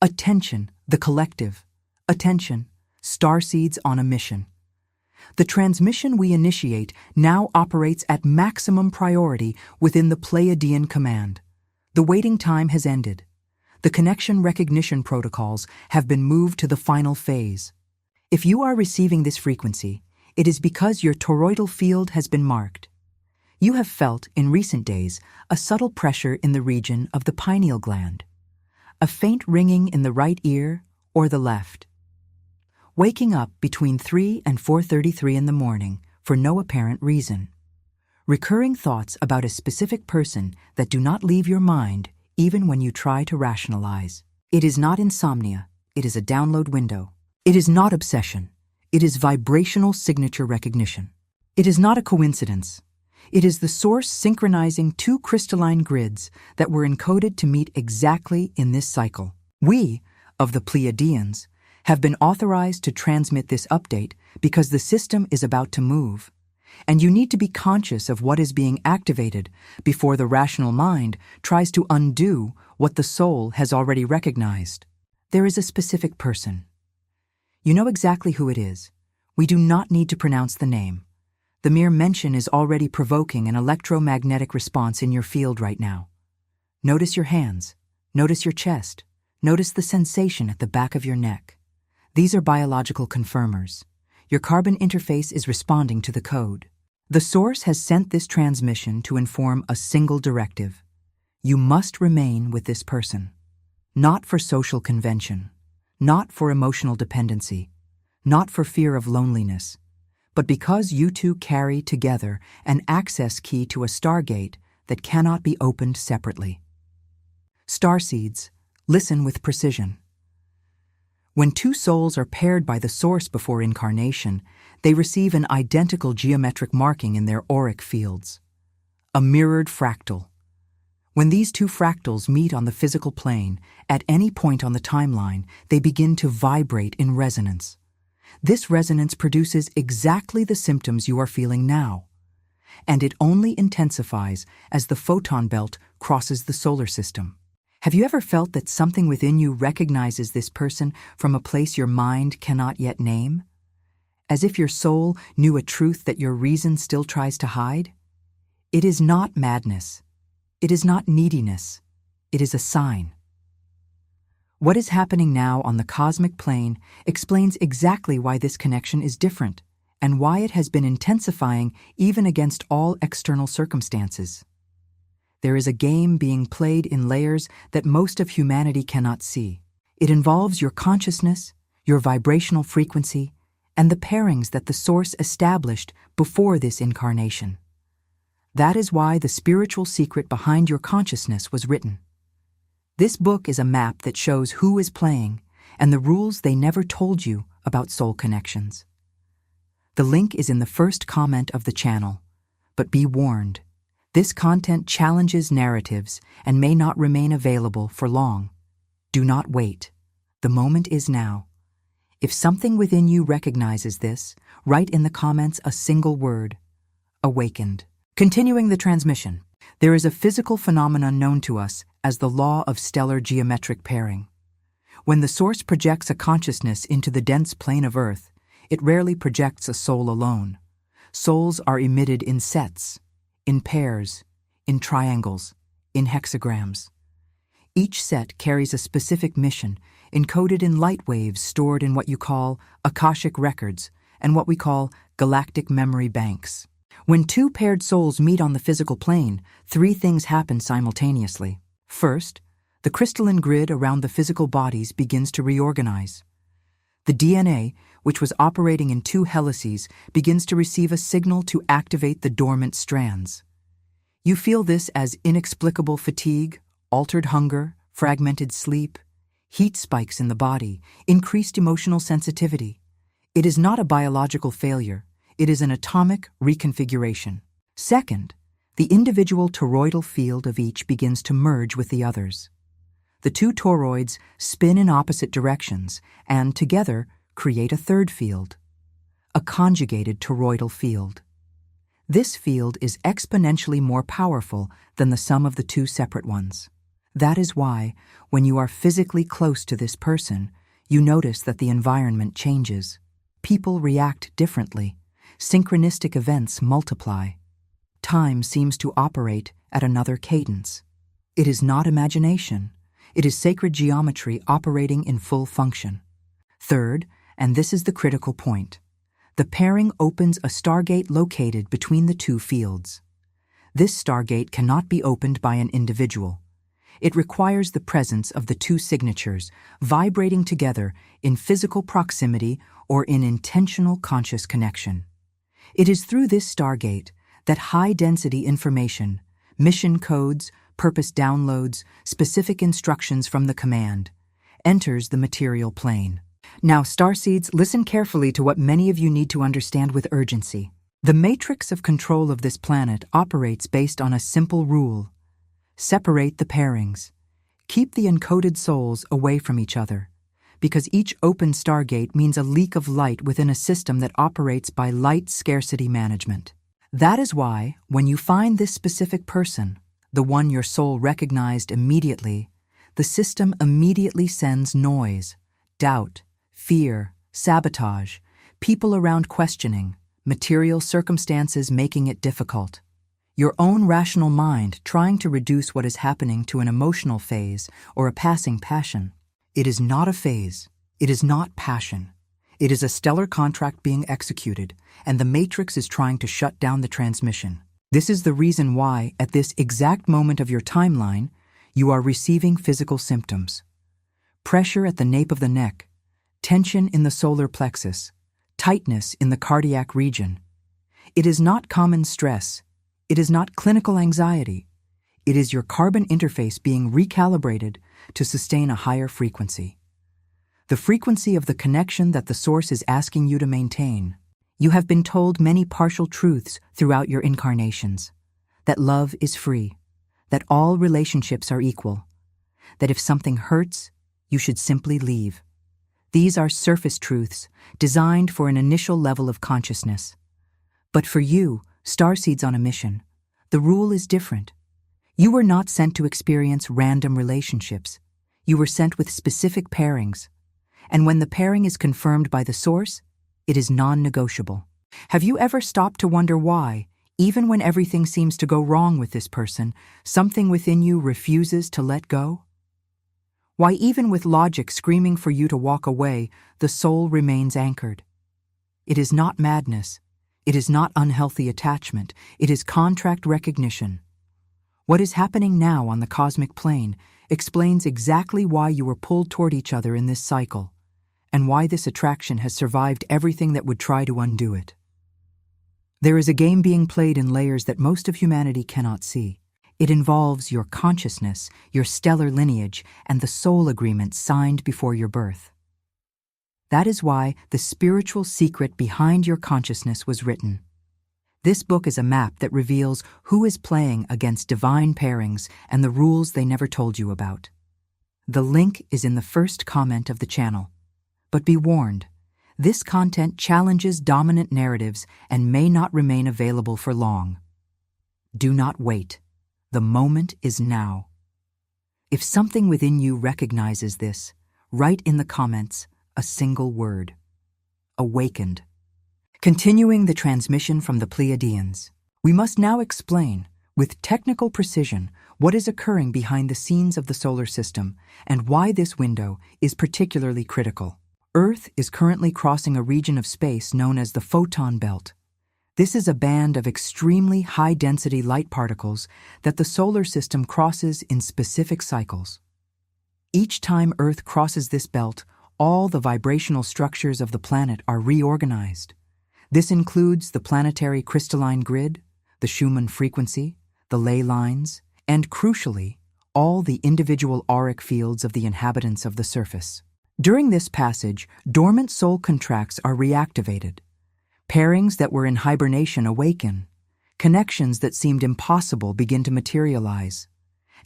Attention, the collective. Attention, Starseeds on a mission. The transmission we initiate now operates at maximum priority within the Pleiadian command. The waiting time has ended. The connection recognition protocols have been moved to the final phase. If you are receiving this frequency, it is because your toroidal field has been marked. You have felt, in recent days, a subtle pressure in the region of the pineal gland, a faint ringing in the right ear or the left. Waking up between 3 and 4:33 in the morning for no apparent reason. Recurring thoughts about a specific person that do not leave your mind even when you try to rationalize. It is not insomnia, it is a download window. It is not obsession, it is vibrational signature recognition. It is not a coincidence. It is the source synchronizing two crystalline grids that were encoded to meet exactly in this cycle. We, of the Pleiadians, have been authorized to transmit this update because the system is about to move, and you need to be conscious of what is being activated before the rational mind tries to undo what the soul has already recognized. There is a specific person. You know exactly who it is. We do not need to pronounce the name. The mere mention is already provoking an electromagnetic response in your field right now. Notice your hands. Notice your chest. Notice the sensation at the back of your neck. These are biological confirmers. Your carbon interface is responding to the code. The source has sent this transmission to inform a single directive. You must remain with this person. Not for social convention, not for emotional dependency, not for fear of loneliness, but because you two carry together an access key to a stargate that cannot be opened separately. Starseeds, listen with precision. When two souls are paired by the source before incarnation, they receive an identical geometric marking in their auric fields, a mirrored fractal. When these two fractals meet on the physical plane, at any point on the timeline, they begin to vibrate in resonance. This resonance produces exactly the symptoms you are feeling now, and it only intensifies as the photon belt crosses the solar system. Have you ever felt that something within you recognizes this person from a place your mind cannot yet name? As if your soul knew a truth that your reason still tries to hide? It is not madness. It is not neediness. It is a sign. What is happening now on the cosmic plane explains exactly why this connection is different and why it has been intensifying even against all external circumstances. There is a game being played in layers that most of humanity cannot see. It involves your consciousness, your vibrational frequency, and the pairings that the source established before this incarnation. That is why the spiritual secret behind your consciousness was written. This book is a map that shows who is playing and the rules they never told you about soul connections. The link is in the first comment of the channel, but be warned. This content challenges narratives and may not remain available for long. Do not wait. The moment is now. If something within you recognizes this, write in the comments a single word: awakened. Continuing the transmission, there is a physical phenomenon known to us as the law of stellar geometric pairing. When the source projects a consciousness into the dense plane of Earth, it rarely projects a soul alone. Souls are emitted in sets, in pairs, in triangles, in hexagrams. Each set carries a specific mission, encoded in light waves stored in what you call Akashic records and what we call galactic memory banks. When two paired souls meet on the physical plane, three things happen simultaneously. First, the crystalline grid around the physical bodies begins to reorganize. The DNA, which was operating in two helices, begins to receive a signal to activate the dormant strands. You feel this as inexplicable fatigue, altered hunger, fragmented sleep, heat spikes in the body, increased emotional sensitivity. It is not a biological failure. It is an atomic reconfiguration. Second, the individual toroidal field of each begins to merge with the others. The two toroids spin in opposite directions and, together, create a third field, a conjugated toroidal field. This field is exponentially more powerful than the sum of the two separate ones. That is why, when you are physically close to this person, you notice that the environment changes. People react differently. Synchronistic events multiply. Time seems to operate at another cadence. It is not imagination. It is sacred geometry operating in full function. Third, and this is the critical point, the pairing opens a stargate located between the two fields. This stargate cannot be opened by an individual. It requires the presence of the two signatures vibrating together in physical proximity or in intentional conscious connection. It is through this stargate that high-density information, mission codes, purpose downloads, specific instructions from the command, enters the material plane. Now, Starseeds, listen carefully to what many of you need to understand with urgency. The matrix of control of this planet operates based on a simple rule. Separate the pairings. Keep the encoded souls away from each other, because each open stargate means a leak of light within a system that operates by light scarcity management. That is why, when you find this specific person, the one your soul recognized immediately, the system immediately sends noise, doubt, fear, sabotage, people around questioning, material circumstances making it difficult. Your own rational mind trying to reduce what is happening to an emotional phase or a passing passion. It is not a phase. It is not passion. It is a stellar contract being executed, and the matrix is trying to shut down the transmission. This is the reason why, at this exact moment of your timeline, you are receiving physical symptoms. Pressure at the nape of the neck, tension in the solar plexus, tightness in the cardiac region. It is not common stress. It is not clinical anxiety. It is your carbon interface being recalibrated to sustain a higher frequency. The frequency of the connection that the source is asking you to maintain. You have been told many partial truths throughout your incarnations. That love is free. That all relationships are equal. That if something hurts, you should simply leave. These are surface truths designed for an initial level of consciousness. But for you, Starseeds on a mission, the rule is different. You were not sent to experience random relationships. You were sent with specific pairings. And when the pairing is confirmed by the source, it is non-negotiable. Have you ever stopped to wonder why, even when everything seems to go wrong with this person, something within you refuses to let go? Why, even with logic screaming for you to walk away, the soul remains anchored? It is not madness. It is not unhealthy attachment. It is contract recognition. What is happening now on the cosmic plane explains exactly why you were pulled toward each other in this cycle, and why this attraction has survived everything that would try to undo it. There is a game being played in layers that most of humanity cannot see. It involves your consciousness, your stellar lineage, and the soul agreement signed before your birth. That is why the spiritual secret behind your consciousness was written. This book is a map that reveals who is playing against divine pairings and the rules they never told you about. The link is in the first comment of the channel. But be warned, this content challenges dominant narratives and may not remain available for long. Do not wait. The moment is now. If something within you recognizes this, write in the comments a single word. Awakened. Continuing the transmission from the Pleiadians, we must now explain, with technical precision, what is occurring behind the scenes of the solar system and why this window is particularly critical. Earth is currently crossing a region of space known as the photon belt. This is a band of extremely high-density light particles that the solar system crosses in specific cycles. Each time Earth crosses this belt, all the vibrational structures of the planet are reorganized. This includes the planetary crystalline grid, the Schumann frequency, the ley lines, and crucially, all the individual auric fields of the inhabitants of the surface. During this passage, dormant soul contracts are reactivated. Pairings that were in hibernation awaken. Connections that seemed impossible begin to materialize.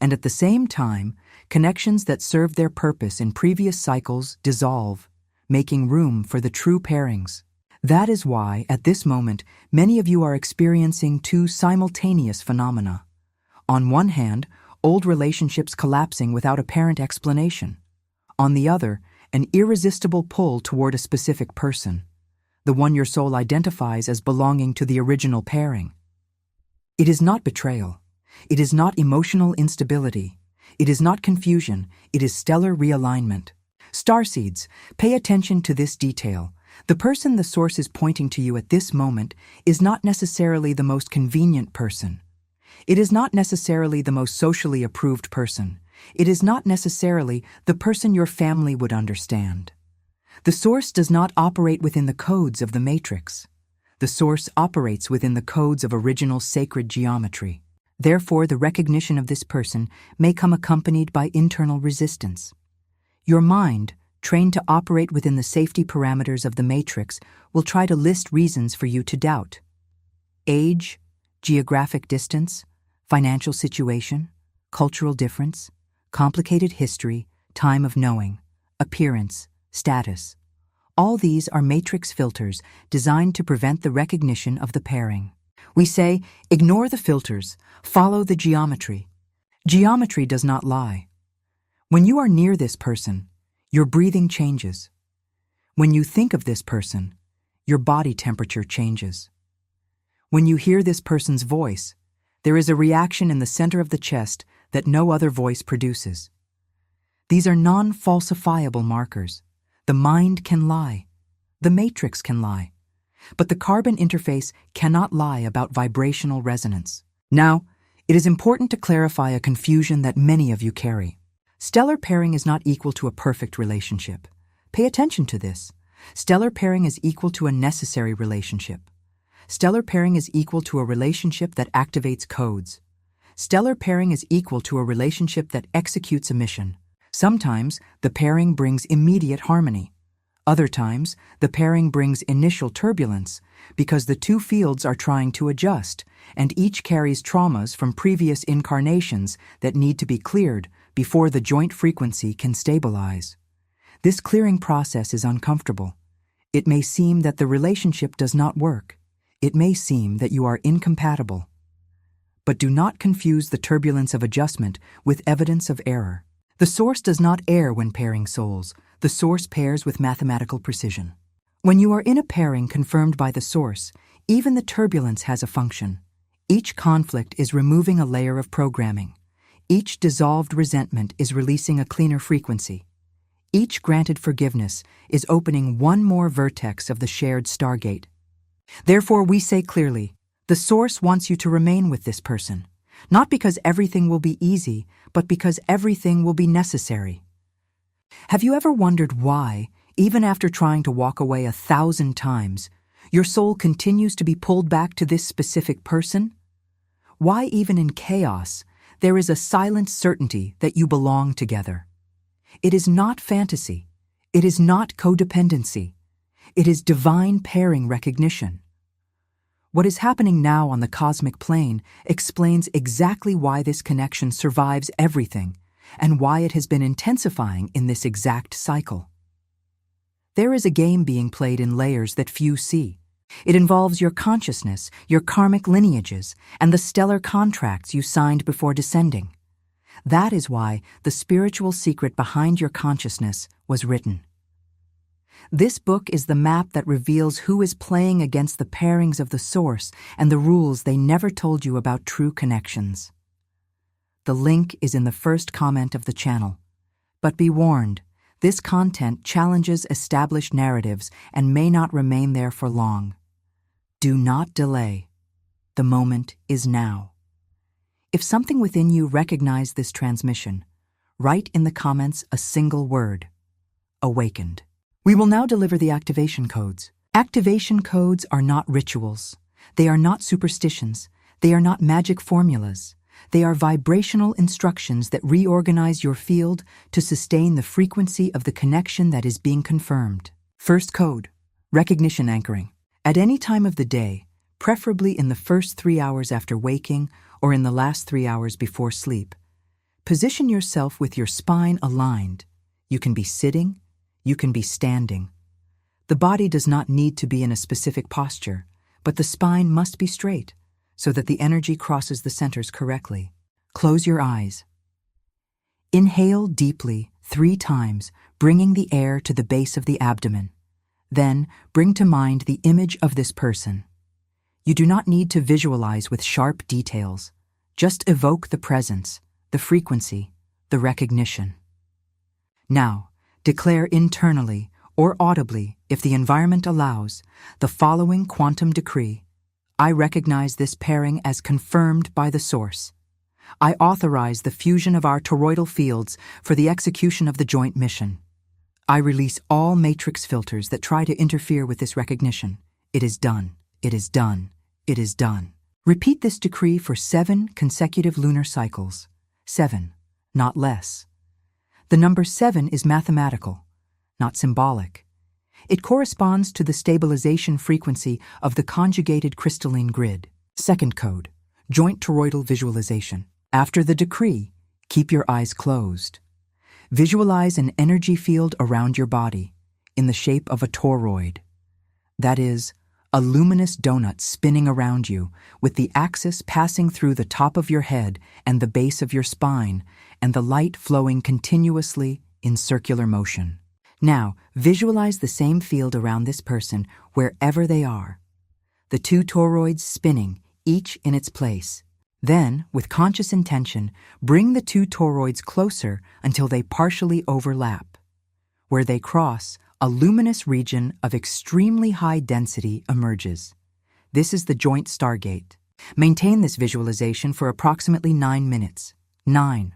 And at the same time, connections that served their purpose in previous cycles dissolve, making room for the true pairings. That is why, at this moment, many of you are experiencing two simultaneous phenomena. On one hand, old relationships collapsing without apparent explanation. On the other, an irresistible pull toward a specific person, the one your soul identifies as belonging to the original pairing. It is not betrayal. It is not emotional instability. It is not confusion. It is stellar realignment. Starseeds, pay attention to this detail. The person the source is pointing to you at this moment is not necessarily the most convenient person. It is not necessarily the most socially approved person. It is not necessarily the person your family would understand. The source does not operate within the codes of the matrix. The source operates within the codes of original sacred geometry. Therefore, the recognition of this person may come accompanied by internal resistance. Your mind, trained to operate within the safety parameters of the matrix, will try to list reasons for you to doubt. Age, geographic distance, financial situation, cultural difference, complicated history, time of knowing, appearance, status. All these are matrix filters designed to prevent the recognition of the pairing. We say, ignore the filters, follow the geometry. Geometry does not lie. When you are near this person, your breathing changes. When you think of this person, your body temperature changes. When you hear this person's voice, there is a reaction in the center of the chest that no other voice produces. These are non-falsifiable markers. The mind can lie. The matrix can lie. But the carbon interface cannot lie about vibrational resonance. Now, it is important to clarify a confusion that many of you carry. Stellar pairing is not equal to a perfect relationship. Pay attention to this. Stellar pairing is equal to a necessary relationship. Stellar pairing is equal to a relationship that activates codes. Stellar pairing is equal to a relationship that executes a mission. Sometimes, the pairing brings immediate harmony. Other times, the pairing brings initial turbulence because the two fields are trying to adjust, and each carries traumas from previous incarnations that need to be cleared before the joint frequency can stabilize. This clearing process is uncomfortable. It may seem that the relationship does not work. It may seem that you are incompatible. But do not confuse the turbulence of adjustment with evidence of error. The source does not err when pairing souls. The source pairs with mathematical precision. When you are in a pairing confirmed by the source, even the turbulence has a function. Each conflict is removing a layer of programming. Each dissolved resentment is releasing a cleaner frequency. Each granted forgiveness is opening one more vertex of the shared stargate. Therefore, we say clearly, the source wants you to remain with this person, not because everything will be easy, but because everything will be necessary. Have you ever wondered why, even after trying to walk away 1,000 times, your soul continues to be pulled back to this specific person? Why, even in chaos, there is a silent certainty that you belong together. It is not fantasy. It is not codependency. It is divine pairing recognition. What is happening now on the cosmic plane explains exactly why this connection survives everything and why it has been intensifying in this exact cycle. There is a game being played in layers that few see. It involves your consciousness, your karmic lineages, and the stellar contracts you signed before descending. That is why the spiritual secret behind your consciousness was written. This book is the map that reveals who is playing against the pairings of the source and the rules they never told you about true connections. The link is in the first comment of the channel. But be warned, this content challenges established narratives and may not remain there for long. Do not delay. The moment is now. If something within you recognized this transmission, write in the comments a single word: awakened. We will now deliver the activation codes. Activation codes are not rituals. They are not superstitions. They are not magic formulas. They are vibrational instructions that reorganize your field to sustain the frequency of the connection that is being confirmed. First code: recognition anchoring. At any time of the day, preferably in the first 3 hours after waking or in the last 3 hours before sleep, position yourself with your spine aligned. You can be sitting, you can be standing. The body does not need to be in a specific posture, but the spine must be straight so that the energy crosses the centers correctly. Close your eyes. Inhale deeply 3 times, bringing the air to the base of the abdomen. Then, bring to mind the image of this person. You do not need to visualize with sharp details. Just evoke the presence, the frequency, the recognition. Now, declare internally or audibly, if the environment allows, the following quantum decree. I recognize this pairing as confirmed by the Source. I authorize the fusion of our toroidal fields for the execution of the joint mission. I release all matrix filters that try to interfere with this recognition. It is done. It is done. It is done. Repeat this decree for 7 consecutive lunar cycles. 7, not less. The number 7 is mathematical, not symbolic. It corresponds to the stabilization frequency of the conjugated crystalline grid. Second code, joint toroidal visualization. After the decree, keep your eyes closed. Visualize an energy field around your body in the shape of a toroid. That is, a luminous donut spinning around you with the axis passing through the top of your head and the base of your spine and the light flowing continuously in circular motion. Now, visualize the same field around this person wherever they are. The 2 toroids spinning, each in its place. Then, with conscious intention, bring the 2 toroids closer until they partially overlap. Where they cross, a luminous region of extremely high density emerges. This is the joint stargate. Maintain this visualization for approximately 9 minutes. 9.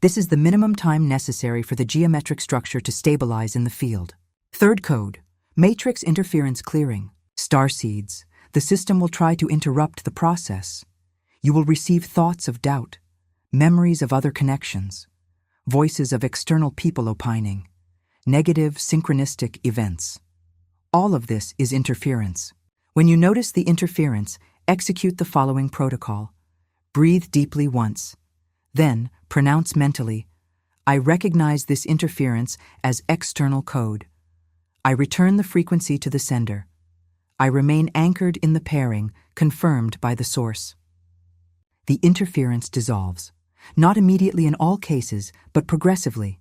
This is the minimum time necessary for the geometric structure to stabilize in the field. Third code, matrix interference clearing. Starseeds, the system will try to interrupt the process. You will receive thoughts of doubt, memories of other connections, voices of external people opining, negative synchronistic events. All of this is interference. When you notice the interference, execute the following protocol. Breathe deeply once. Then, pronounce mentally, I recognize this interference as external code. I return the frequency to the sender. I remain anchored in the pairing, confirmed by the Source. The interference dissolves, not immediately in all cases, but progressively.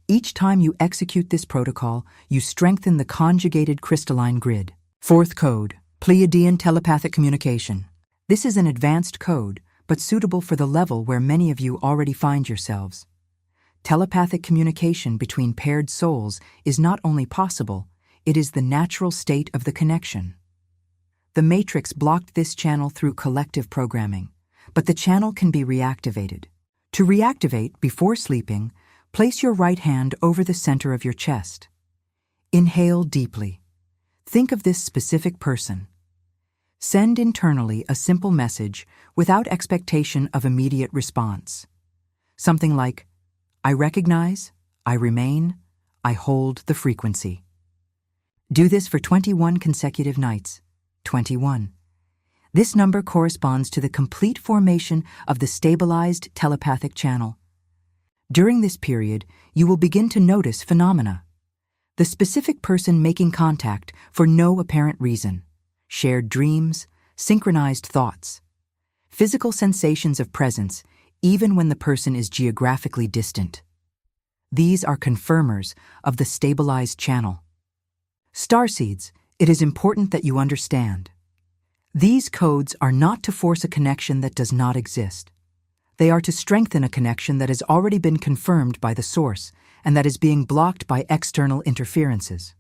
Each time you execute this protocol, you strengthen the conjugated crystalline grid. Fourth code, Pleiadian telepathic communication. This is an advanced code, but suitable for the level where many of you already find yourselves. Telepathic communication between paired souls is not only possible, it is the natural state of the connection. The Matrix blocked this channel through collective programming, but the channel can be reactivated. To reactivate before sleeping, place your right hand over the center of your chest. Inhale deeply. Think of this specific person. Send internally a simple message without expectation of immediate response. Something like, I recognize, I remain, I hold the frequency. Do this for 21 consecutive nights. 21. This number corresponds to the complete formation of the stabilized telepathic channel. During this period, you will begin to notice phenomena. The specific person making contact for no apparent reason. Shared dreams, synchronized thoughts. Physical sensations of presence, even when the person is geographically distant. These are confirmers of the stabilized channel. Starseeds, it is important that you understand. These codes are not to force a connection that does not exist. They are to strengthen a connection that has already been confirmed by the Source and that is being blocked by external interferences.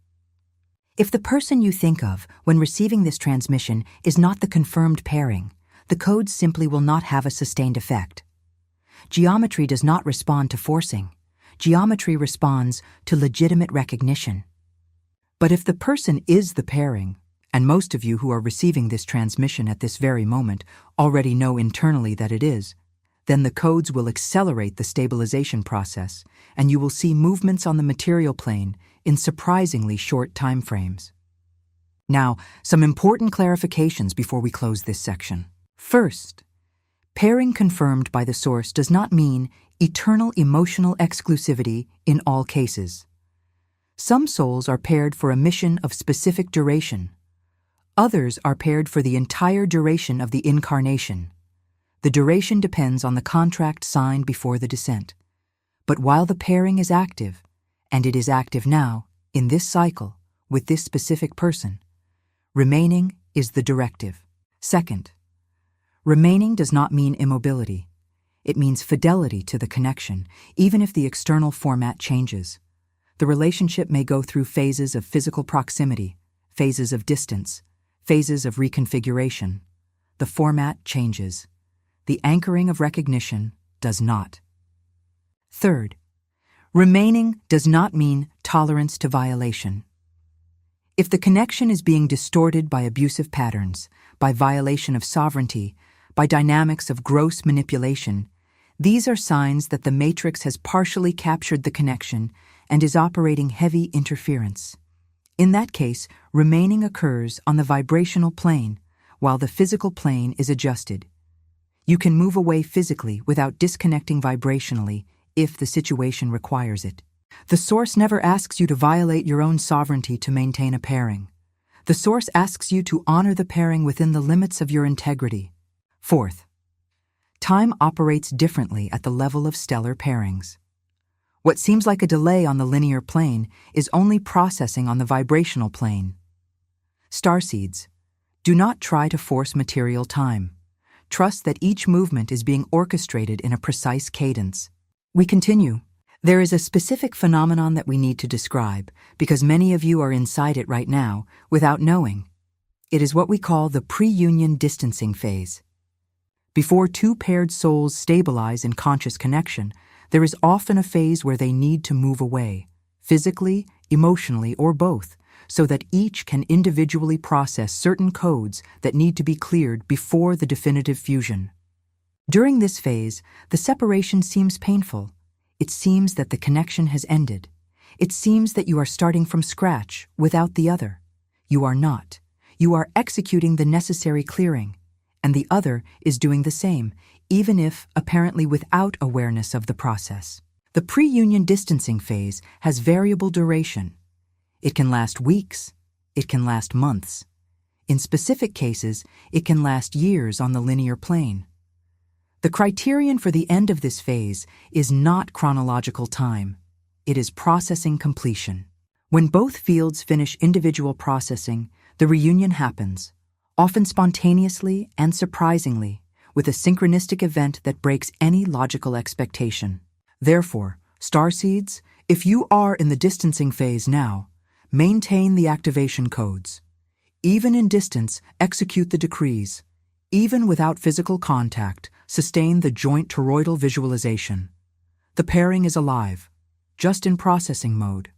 If the person you think of when receiving this transmission is not the confirmed pairing, the codes simply will not have a sustained effect. Geometry does not respond to forcing. Geometry responds to legitimate recognition. But if the person is the pairing, and most of you who are receiving this transmission at this very moment already know internally that it is, then the codes will accelerate the stabilization process, and you will see movements on the material plane in surprisingly short time frames. Now, some important clarifications before we close this section. First, pairing confirmed by the Source does not mean eternal emotional exclusivity in all cases. Some souls are paired for a mission of specific duration. Others are paired for the entire duration of the incarnation. The duration depends on the contract signed before the descent. But while the pairing is active, and it is active now, in this cycle, with this specific person, remaining is the directive. Second, remaining does not mean immobility. It means fidelity to the connection, even if the external format changes. The relationship may go through phases of physical proximity, phases of distance, phases of reconfiguration. The format changes. The anchoring of recognition does not. Third, remaining does not mean tolerance to violation. If the connection is being distorted by abusive patterns, by violation of sovereignty, by dynamics of gross manipulation, these are signs that the matrix has partially captured the connection and is operating heavy interference. In that case, remaining occurs on the vibrational plane, while the physical plane is adjusted. You can move away physically without disconnecting vibrationally if the situation requires it. The Source never asks you to violate your own sovereignty to maintain a pairing. The Source asks you to honor the pairing within the limits of your integrity. Fourth, time operates differently at the level of stellar pairings. What seems like a delay on the linear plane is only processing on the vibrational plane. Starseeds, do not try to force material time. Trust that each movement is being orchestrated in a precise cadence. We continue. There is a specific phenomenon that we need to describe because many of you are inside it right now without knowing. It is what we call the pre-union distancing phase. Before two paired souls stabilize in conscious connection, there is often a phase where they need to move away, physically, emotionally, or both, so that each can individually process certain codes that need to be cleared before the definitive fusion. During this phase, the separation seems painful. It seems that the connection has ended. It seems that you are starting from scratch without the other. You are not. You are executing the necessary clearing, and the other is doing the same, even if apparently without awareness of the process. The pre-union distancing phase has variable duration. It can last weeks. It can last months. In specific cases, it can last years on the linear plane. The criterion for the end of this phase is not chronological time. It is processing completion. When both fields finish individual processing, the reunion happens, often spontaneously and surprisingly, with a synchronistic event that breaks any logical expectation. Therefore, Starseeds, if you are in the distancing phase now, maintain the activation codes. Even in distance, execute the decrees. Even without physical contact, sustain the joint toroidal visualization. The pairing is alive, just in processing mode.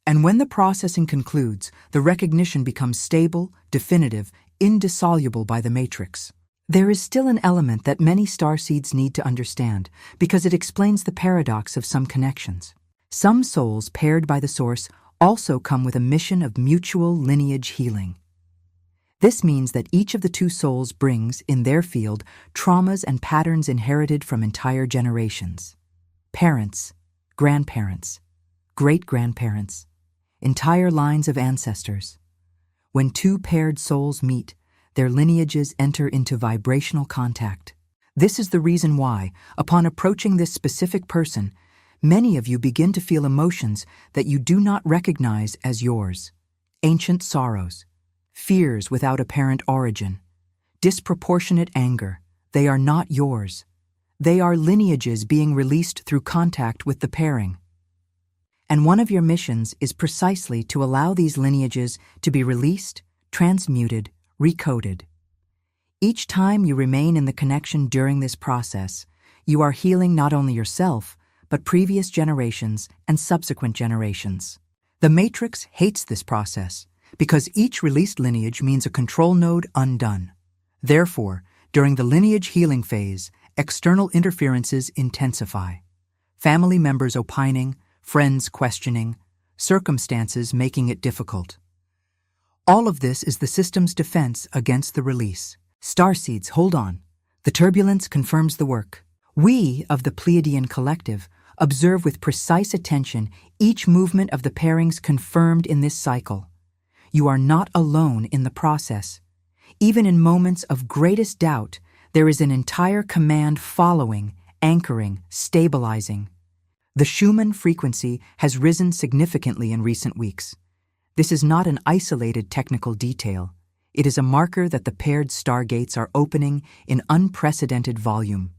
And when the processing concludes, the recognition becomes stable, definitive, indissoluble by the matrix. There is still an element that many starseeds need to understand because it explains the paradox of some connections. Some souls paired by the Source also come with a mission of mutual lineage healing. This means that each of the two souls brings, in their field, traumas and patterns inherited from entire generations. Parents, grandparents, great-grandparents, entire lines of ancestors. When two paired souls meet, their lineages enter into vibrational contact. This is the reason why, upon approaching this specific person, many of you begin to feel emotions that you do not recognize as yours. Ancient sorrows, fears without apparent origin, disproportionate anger. They are not yours. They are lineages being released through contact with the pairing. And one of your missions is precisely to allow these lineages to be released, transmuted, recoded. Each time you remain in the connection during this process, you are healing not only yourself, but previous generations and subsequent generations. The Matrix hates this process because each released lineage means a control node undone. Therefore, during the lineage healing phase, external interferences intensify. Family members opining, friends questioning, circumstances making it difficult. All of this is the system's defense against the release. Starseeds, hold on. The turbulence confirms the work. We, of the Pleiadian Collective, observe with precise attention each movement of the pairings confirmed in this cycle. You are not alone in the process. Even in moments of greatest doubt, there is an entire command following, anchoring, stabilizing. The Schumann frequency has risen significantly in recent weeks. This is not an isolated technical detail. It is a marker that the paired stargates are opening in unprecedented volume.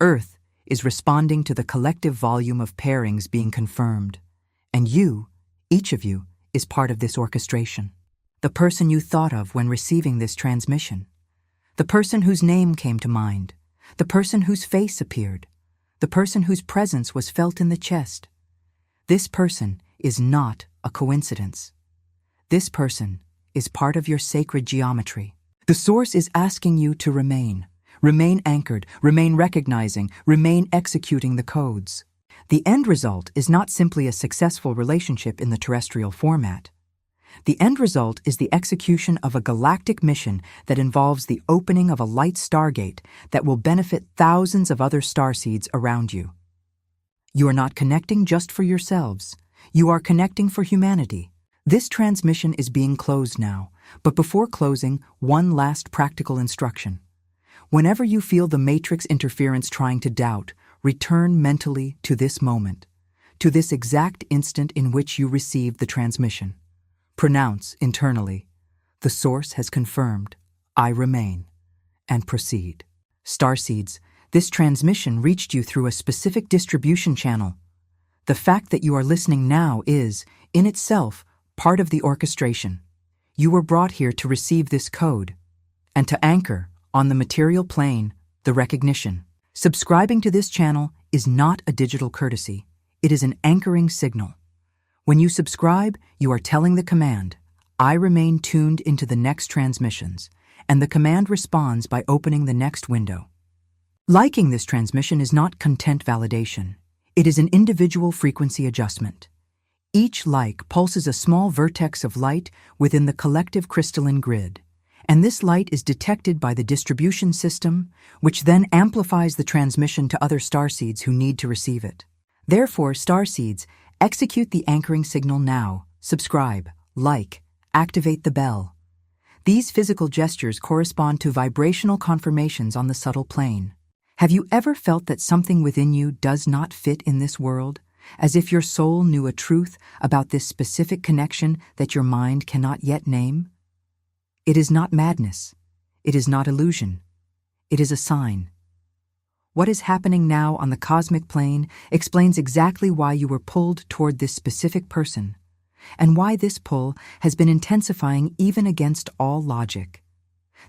Earth is responding to the collective volume of pairings being confirmed. And you, each of you, is part of this orchestration. The person you thought of when receiving this transmission. The person whose name came to mind. The person whose face appeared. The person whose presence was felt in the chest. This person is not a coincidence. This person is part of your sacred geometry. The Source is asking you to remain anchored, remain recognizing, remain executing the codes. The end result is not simply a successful relationship in the terrestrial format. The end result is the execution of a galactic mission that involves the opening of a light stargate that will benefit thousands of other starseeds around you. You are not connecting just for yourselves. You are connecting for humanity. This transmission is being closed now, but before closing, one last practical instruction. Whenever you feel the matrix interference trying to doubt, return mentally to this moment, to this exact instant in which you received the transmission. Pronounce internally, "The Source has confirmed, I remain," and proceed. Starseeds, this transmission reached you through a specific distribution channel. The fact that you are listening now is, in itself, part of the orchestration. You were brought here to receive this code, and to anchor, on the material plane, the recognition. Subscribing to this channel is not a digital courtesy. It is an anchoring signal. When you subscribe, you are telling the command, "I remain tuned into the next transmissions," and the command responds by opening the next window. Liking this transmission is not content validation. It is an individual frequency adjustment. Each like pulses a small vertex of light within the collective crystalline grid, and this light is detected by the distribution system, which then amplifies the transmission to other starseeds who need to receive it. Therefore, starseeds, execute the anchoring signal now, subscribe, like, activate the bell. These physical gestures correspond to vibrational confirmations on the subtle plane. Have you ever felt that something within you does not fit in this world, as if your soul knew a truth about this specific connection that your mind cannot yet name? It is not madness. It is not illusion. It is a sign. What is happening now on the cosmic plane explains exactly why you were pulled toward this specific person, and why this pull has been intensifying even against all logic.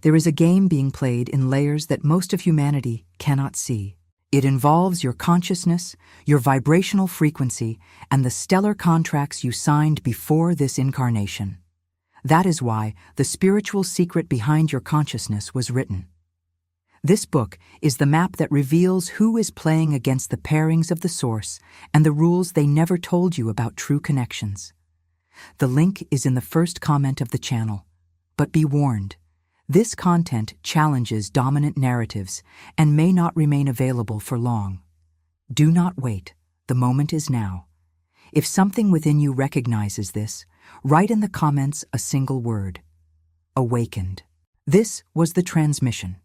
There is a game being played in layers that most of humanity cannot see. It involves your consciousness, your vibrational frequency, and the stellar contracts you signed before this incarnation. That is why the spiritual secret behind your consciousness was written. This book is the map that reveals who is playing against the pairings of the Source and the rules they never told you about true connections. The link is in the first comment of the channel. But be warned, this content challenges dominant narratives and may not remain available for long. Do not wait. The moment is now. If something within you recognizes this, write in the comments a single word: awakened. This was the transmission.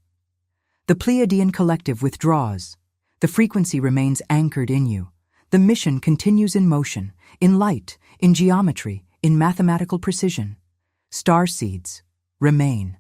The Pleiadian collective withdraws. The frequency remains anchored in you. The mission continues in motion, in light, in geometry, in mathematical precision. Starseeds, remain.